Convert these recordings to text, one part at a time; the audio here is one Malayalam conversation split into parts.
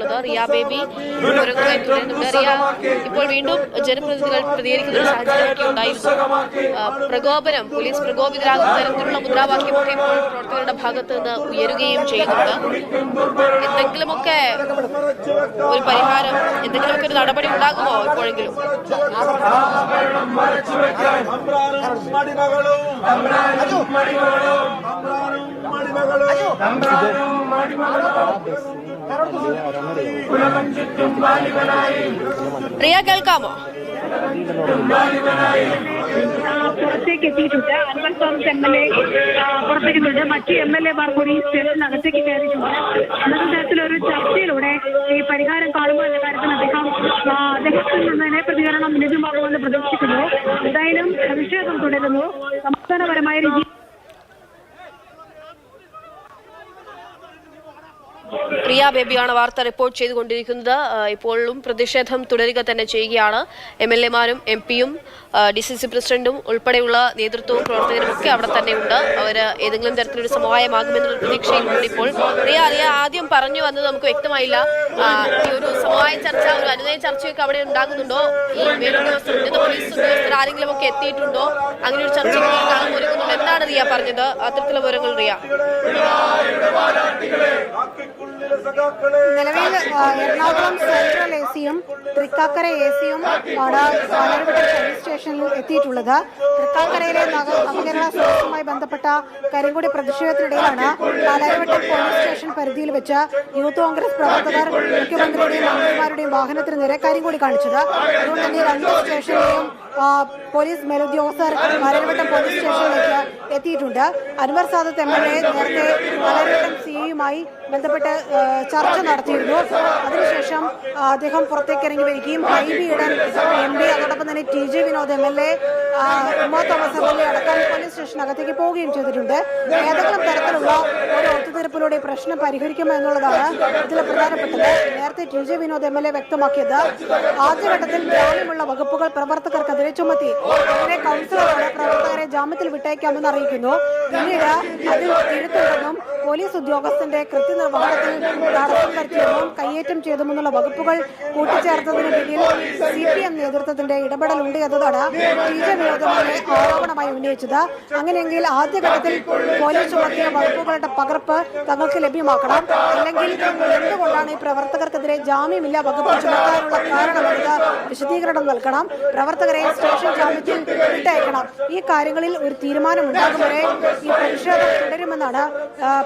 ചേർന്നിട്ടുള്ളത്. റിയ ബേബി വിവരങ്ങളുമായി തുടരുന്നുണ്ട്. റിയ, ഇപ്പോൾ വീണ്ടും ജനപ്രതിനിധികൾ പ്രതികരിക്കുന്ന ഒരു സാഹചര്യമൊക്കെ ഉണ്ടായിരുന്നു. പ്രകോപനം, പോലീസ് പ്രകോപിതരാകുന്ന തരത്തിലുള്ള മുദ്രാവാക്യമൊക്കെ ഇപ്പോൾ പ്രവർത്തകരുടെ ഭാഗത്ത് നിന്ന് ഉയരുകയും ചെയ്യുന്നുണ്ട്. എന്തെങ്കിലുമൊക്കെ ഒരു പരിഹാരം, എന്തെങ്കിലുമൊക്കെ ഒരു നടപടി ഉണ്ടാകുമോ ഇപ്പോഴെങ്കിലും? റിയ, കേൾക്കാമോ? പുറത്തേക്ക് എത്തിയിട്ടുണ്ട്. അൻവർ തോമസ് MLA പുറത്തേക്കുന്നുണ്ട്. മറ്റ് MLA-മാർ കൂടി സ്റ്റേഷനകത്തേക്ക് കയറിയിട്ടുണ്ട്. അന്നത്തെ തരത്തിലൊരു ചർച്ചയിലൂടെ ഈ പരിഹാരം കാണുമ്പോൾ എന്ന കാര്യത്തിൽ അദ്ദേഹത്തിൽ നിന്ന് തന്നെ പ്രതികരണം ലഭ്യമാകുമെന്ന് പ്രതീക്ഷിക്കുന്നു. എന്തായാലും പ്രതിഷേധം തുടരുന്നു. സംസ്ഥാനപരമായ രീതി റിയ ബേബിയാണ് വാർത്ത റിപ്പോർട്ട് ചെയ്തുകൊണ്ടിരിക്കുന്നത്. ഇപ്പോഴും പ്രതിഷേധം തുടരുക തന്നെ ചെയ്യുകയാണ്. MLA-മാരും MP-യും DCC പ്രസിഡന്റും ഉൾപ്പെടെയുള്ള നേതൃത്വവും പ്രവർത്തകരും ഒക്കെ അവിടെ തന്നെ ഉണ്ട്. അവർ ഏതെങ്കിലും തരത്തിലൊരു സമവായമാകുമെന്നുള്ള പ്രതീക്ഷയിലുണ്ട്. ഇപ്പോൾ റിയ ആദ്യം പറഞ്ഞു വന്നത് നമുക്ക് വ്യക്തമായില്ല. ഈ ഒരു സമവായ ചർച്ച, ഒരു അനുനയ ചർച്ചയൊക്കെ അവിടെ ഉണ്ടാകുന്നുണ്ടോ? ഈ മേലുദ്യോഗസ്ഥർ, ഉന്നത പോലീസ് ഉദ്യോഗസ്ഥർ ആരെങ്കിലും ഒക്കെ എത്തിയിട്ടുണ്ടോ? അങ്ങനെ ഒരു ചർച്ചയ്ക്ക് കാണാൻ ഒരുങ്ങുന്നുണ്ട്. എന്താണ് റിയ പറഞ്ഞത്? അത്തരത്തിലുള്ള വിവരങ്ങൾ റിയ. നിലവിൽ എറണാകുളം സെൻട്രൽ AC-യും തൃക്കാക്കര AC-യും ആണ് പാലാരിവട്ടം പോലീസ് സ്റ്റേഷനിൽ എത്തിയിട്ടുള്ളത്. തൃക്കാക്കരയിലെ നവകേരള സദസ്സുമായി ബന്ധപ്പെട്ട കരിങ്കൊടി പ്രതിഷേധത്തിനിടയിലാണ് പാലാരിവട്ടം പോലീസ് സ്റ്റേഷൻ പരിധിയിൽ വെച്ച് യൂത്ത് കോൺഗ്രസ് പ്രവർത്തകർ മുഖ്യമന്ത്രിയുടെയും മന്ത്രിമാരുടെയും വാഹനത്തിന് നേരെ കരിങ്കൊടി കാണിച്ചത്. അതുകൊണ്ട് തന്നെ രണ്ട് സ്റ്റേഷനിലെയും പോലീസ് മേലുദ്യോഗസ്ഥർ പാലാരിവട്ടം പോലീസ് സ്റ്റേഷനിലേക്ക് എത്തിയിട്ടുണ്ട്. അൻവർ സാദത്ത് MLA നേരത്തെ പാലാരിവട്ടം CI-യുമായി ബന്ധപ്പെട്ട് ചർച്ച നടത്തിയിരുന്നു. അതിനുശേഷം അദ്ദേഹം പുറത്തേക്ക് ഇറങ്ങി വരികയും ഹൈബി ഈഡൻ MP, അതോടൊപ്പം തന്നെ TJ വിനോദ് MLA, ഉമ്മ തോമസ് MLA അടക്കം പോലീസ് സ്റ്റേഷനകത്തേക്ക് പോവുകയും ചെയ്തിട്ടുണ്ട്. ഏതെങ്കിലും തരത്തിലുള്ള ഒരു ഒത്തുതീർപ്പിലൂടെ പ്രശ്നം പരിഹരിക്കുമോ എന്നുള്ളതാണ് ഇതിൽ പ്രധാനപ്പെട്ടത്. നേരത്തെ TJ വിനോദ് MLA വ്യക്തമാക്കിയത് ആദ്യഘട്ടത്തിൽ ജാമ്യമുള്ള വകുപ്പുകൾ പ്രവർത്തകർക്കെതിരെ ചുമത്തി. അങ്ങനെ കൗൺസിലറോട് പ്രവർത്തകരെ ജാമ്യത്തിൽ വിട്ടേക്കാമെന്ന് അറിയിക്കുന്നു. പിന്നീട് അതിൽ തിരുത്തുണ്ടെന്നും പോലീസ് ഉദ്യോഗസ്ഥന്റെ കൃത്യനിർവഹണത്തിൽ തടസ്സം വരുത്തിയെന്നും കയ്യേറ്റം ചെയ്തുമെന്നുള്ള വകുപ്പുകൾ കൂട്ടിച്ചേർത്തതിന് പിന്നിൽ CPM നേതൃത്വത്തിന്റെ ഇടപെടലുണ്ട് എന്നതാണ് TJ വിനോദനെ ആരോപണമായി ഉന്നയിച്ചത്. അങ്ങനെയെങ്കിൽ ആദ്യഘട്ടത്തിൽ പോലീസ് ചുമത്തിയ വകുപ്പുകളുടെ പകർപ്പ് തങ്ങൾക്ക് ലഭ്യമാക്കണം. അല്ലെങ്കിൽ എന്തുകൊണ്ടാണ് ഈ പ്രവർത്തകർക്കെതിരെ ജാമ്യമില്ല വകുപ്പ് ചുമത്താനുള്ള കാരണമെന്നത് വിശദീകരണം നൽകണം. പ്രവർത്തകരെ സ്റ്റേഷൻ ജാമ്യത്തിൽ വിട്ടയക്കണം. ഈ കാര്യങ്ങളിൽ ഒരു തീരുമാനം ഉണ്ടാകും വരെ ഈ പ്രതിഷേധം തുടരുമെന്നാണ്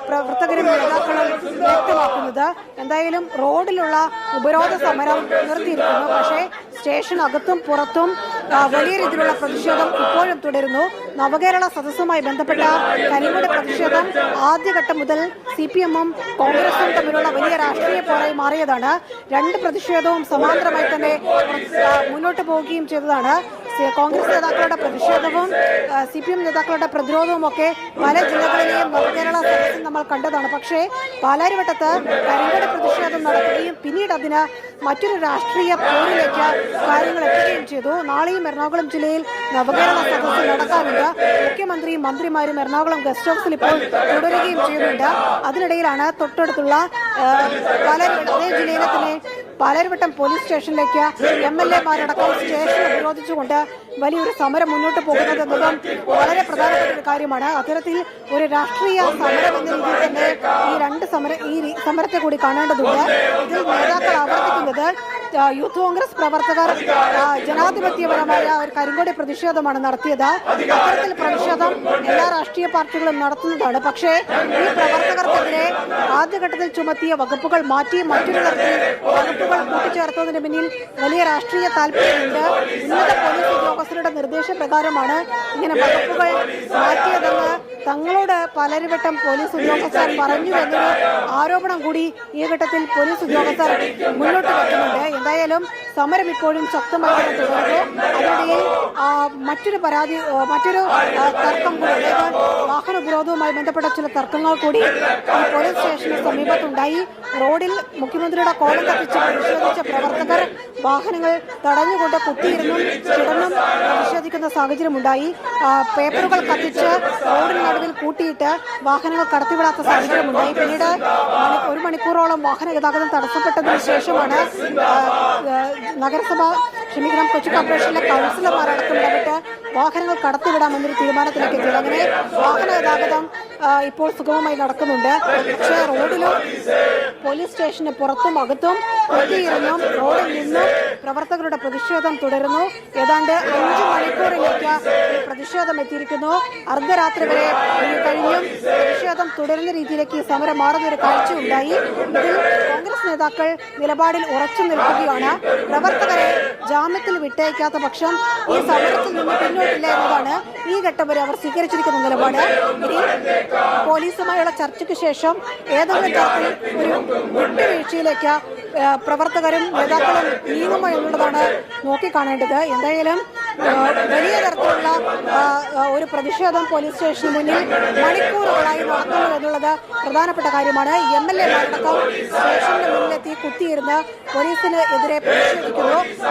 പ്രവർത്തകരും നേതാക്കളും വ്യക്തമാക്കുന്നത്. എന്തായാലും റോഡിലുള്ള ഉപരോധ സമരം നിർത്തിയിരിക്കുന്നു. പക്ഷേ സ്റ്റേഷനകത്തും പുറത്തും വലിയ രീതിയിലുള്ള പ്രതിഷേധം ഇപ്പോഴും തുടരുന്നു. നവകേരള സദസ്സുമായി ബന്ധപ്പെട്ട കരിങ്കൊടി പ്രതിഷേധം ആദ്യഘട്ടം മുതൽ CPM-ഉം കോൺഗ്രസും തമ്മിലുള്ള വലിയ രാഷ്ട്രീയ പോരായി മാറിയതാണ്. രണ്ട് പ്രതിഷേധവും സമാന്തരമായി തന്നെ മുന്നോട്ട് പോവുകയും ചെയ്തതാണ്. കോൺഗ്രസ് നേതാക്കളുടെ പ്രതിഷേധവും CPM നേതാക്കളുടെ പ്രതിരോധവും ഒക്കെ പല ജില്ലകളിലെയും നവകേരള സദസ്സിൽ നമ്മൾ കണ്ടതാണ്. പക്ഷേ പാലാരിവട്ടത്ത് കരിങ്കൊടി പ്രതിഷേധം നടത്തുകയും പിന്നീട് അതിന് മറ്റൊരു രാഷ്ട്രീയ പോരിലേക്ക് കാര്യങ്ങൾ എത്തുകയും ചെയ്തു. നാളെയും എറണാകുളം ജില്ലയിൽ നവകേരള സദസ്സ് നടക്കാറുണ്ട്. മുഖ്യമന്ത്രിയും മന്ത്രിമാരും എറണാകുളം ഗസ്റ്റ് ഹൗസിൽ ഇപ്പോൾ തുടരുകയും ചെയ്യുന്നുണ്ട്. അതിനിടയിലാണ് തൊട്ടടുത്തുള്ള അതേ ജില്ലയിലെ തന്നെ പാലാരിവട്ടം പോലീസ് സ്റ്റേഷനിലേക്ക് MLA-മാരടക്കം സ്റ്റേഷൻ ഉപരോധിച്ചുകൊണ്ട് വലിയൊരു സമരം മുന്നോട്ട് പോകുന്നത് എന്നതും വളരെ പ്രധാനപ്പെട്ട ഒരു കാര്യമാണ്. അത്തരത്തിൽ ഒരു രാഷ്ട്രീയ സമരം എന്ന രീതിയിൽ തന്നെ ഈ സമരത്തെ കൂടി കാണേണ്ടതുണ്ട്. ഇതിൽ നേതാക്കൾ ആവർത്തിക്കുന്നത് യൂത്ത് കോൺഗ്രസ് പ്രവർത്തകർ ജനാധിപത്യപരമായ ഒരു കരിങ്കൊടി പ്രതിഷേധമാണ് നടത്തിയത്. അത്തരത്തിൽ പ്രതിഷേധം എല്ലാ രാഷ്ട്രീയ പാർട്ടികളും നടത്തുന്നതാണ്. പക്ഷേ ഈ പ്രവർത്തകർക്കെതിരെ ആദ്യഘട്ടത്തിൽ ചുമത്തിയ വകുപ്പുകൾ മാറ്റി മറ്റൊരു തരത്തിൽ വകുപ്പുകൾ കൂട്ടിച്ചേർത്തതിന് പിന്നിൽ വലിയ രാഷ്ട്രീയ താല്പര്യമുണ്ട്. ഉന്നത പോലീസ് ഉദ്യോഗസ്ഥരുടെ നിർദ്ദേശപ്രകാരമാണ് ഇങ്ങനെ വകുപ്പുകൾ മാറ്റിയതെന്ന് തങ്ങളോട് പാലാരിവട്ടം പോലീസ് ഉദ്യോഗസ്ഥർ പറഞ്ഞു എന്നൊരു ആരോപണം കൂടി ഈ ഘട്ടത്തിൽ പോലീസ് ഉദ്യോഗസ്ഥർ മുന്നോട്ട് വെക്കുന്നുണ്ട്. എന്തായാലും സമരം ഇപ്പോഴും ശക്തമായി തുടരുന്നു. അതിനിടയിൽ മറ്റൊരു തർക്കം കൂടി, അതായത് വാഹന ഉപരോധവുമായി ബന്ധപ്പെട്ട ചില തർക്കങ്ങൾ കൂടി പോലീസ് സ്റ്റേഷന് സമീപത്തുണ്ടായി. റോഡിൽ മുഖ്യമന്ത്രിയുടെ കോലം കത്തിച്ച് പ്രതിഷേധിച്ച പ്രവർത്തകർ വാഹനങ്ങൾ തടഞ്ഞുകൊണ്ട് കുത്തിയിരുന്നും കിടന്നും പ്രതിഷേധിക്കുന്ന സാഹചര്യമുണ്ടായി. പേപ്പറുകൾ കത്തിച്ച് റോഡിന് നടുവിൽ കൂട്ടിയിട്ട് വാഹനങ്ങൾ കടത്തിവിടാത്ത സാഹചര്യമുണ്ടായി. പിന്നീട് 1 മണിക്കൂറോളം വാഹന ഗതാഗതം തടസ്സപ്പെട്ടതിനു ശേഷമാണ് കൊച്ചി കോർപ്പറേഷനിലെ കൗൺസിലർമാരടക്കം ഇടപെട്ട് വാഹനങ്ങൾ കടത്തിവിടാമെന്നൊരു തീരുമാനത്തിലേക്ക് എത്തിയത്. അങ്ങനെ വാഹന ഗതാഗതം ഇപ്പോൾ സുഗമമായി നടക്കുന്നുണ്ട്. പക്ഷേ റോഡിലും പോലീസ് സ്റ്റേഷന് പുറത്തും അകത്തും കുത്തിയിരുന്നും റോഡിൽ നിന്നും പ്രവർത്തകരുടെ പ്രതിഷേധം തുടരുന്നു. ഏതാണ്ട് 5 മണിക്കൂറിലേക്ക് ഈ പ്രതിഷേധം എത്തിയിരിക്കുന്നു. അർദ്ധരാത്രി വരെ കഴിഞ്ഞും പ്രതിഷേധം തുടരുന്ന രീതിയിലേക്ക് ഈ സമരം മാറുന്ന ഒരു കാഴ്ചയുണ്ടായി. ഇതിൽ കോൺഗ്രസ് നേതാക്കൾ നിലപാടിൽ ഉറച്ചു നിൽക്കുകയാണ്. പ്രവർത്തകരെ ജാമ്യത്തിൽ വിട്ടയക്കാത്ത പക്ഷം ഈ സമരത്തിൽ നിന്ന് പിന്നോട്ടില്ല എന്നതാണ് ഈ ഘട്ടം വരെ അവർ സ്വീകരിച്ചിരിക്കുന്ന നിലപാട്. ഇനി പോലീസുമായുള്ള ചർച്ചയ്ക്ക് ശേഷം ഏതെങ്കിലും തരത്തിൽ ഒരു വിട്ടുവീഴ്ചയിലേക്ക് പ്രവർത്തകരും നേതാക്കളും നീങ്ങുമോ എന്നുള്ളതാണ് നോക്കിക്കാണേണ്ടത്. എന്തായാലും വലിയ തരത്തിലുള്ള ഒരു പ്രതിഷേധം പോലീസ് സ്റ്റേഷന് മുന്നിൽ മണിക്കൂറുകളായി നടക്കുന്നു എന്നുള്ളത് പ്രധാനപ്പെട്ട കാര്യമാണ്. MLA മാരടക്കം സ്റ്റേഷന് മുന്നിലെത്തി കുത്തിയിരുന്ന് പോലീസിന് എതിരെ പ്രതിഷേധിക്കുന്നു.